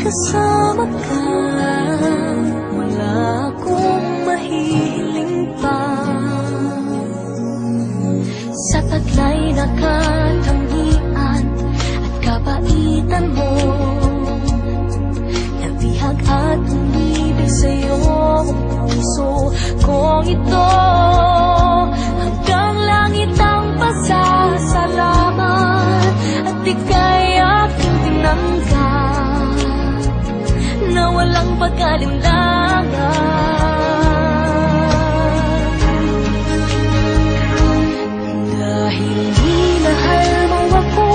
kasama ka, wala akong mahihiling pa. Sa taglay na katangian at kabaitan mo, nabihag at umibig sa'yo ang puso kong ito. Hanggang langit ang pasasalamat at ika'y aking tinanggap na walang pag-alinlangan. Dahil minahal mo ako,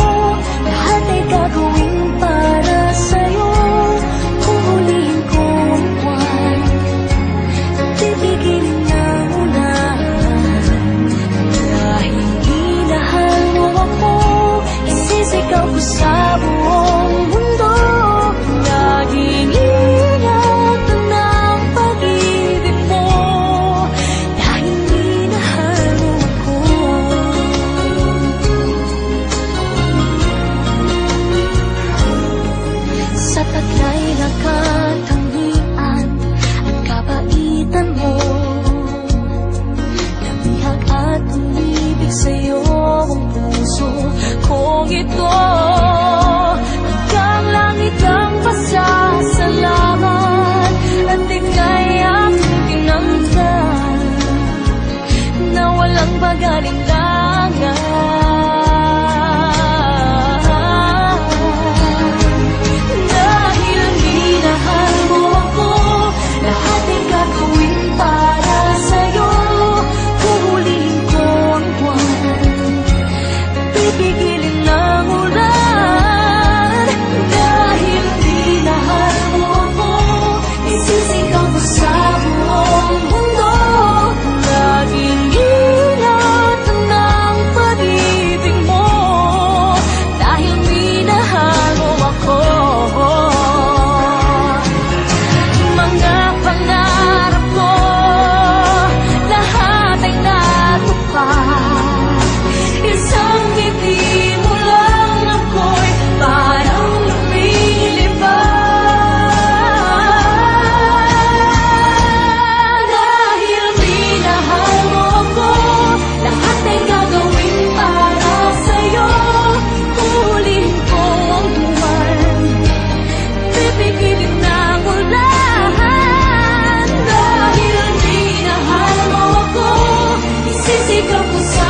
lahat ay gagawin para sa'yo. Kung huliin ko ang buwan, titigilin na unahan. Dahil minahal mo ako, isisigaw ko sa buong mundo. Laging ingatan ng pag-ibig mo, dahil minahal mo ako. Sa taglay na katangian at kabaitan mo, nabihag at umibig sa'yo ang puso kong ito. Hanggang langit ang pasasalamat at ika'y aking tinanggap na walang pag-alinlangan. Dahil minahal mo ako, lahat ay gagawin para sa'yo. Huhulihin ko ang buwan, pipigilin ng ulan. Dahil minahal mo ako, isisigaw ko sa buong mundo. Laging ingatan ng pag-ibig mo, dahil minahal mo ako. Mga pangarap ko, lahat ay natupad. Isang ngiti mo lang ako'y parang lumilipad. Dahil minahal mo ako, lahat ay gagawin para sa'yo. Huhulihin ko ang buwan, pipigilin ng ulan. Dahil minahal mo ako, isisigaw ko sa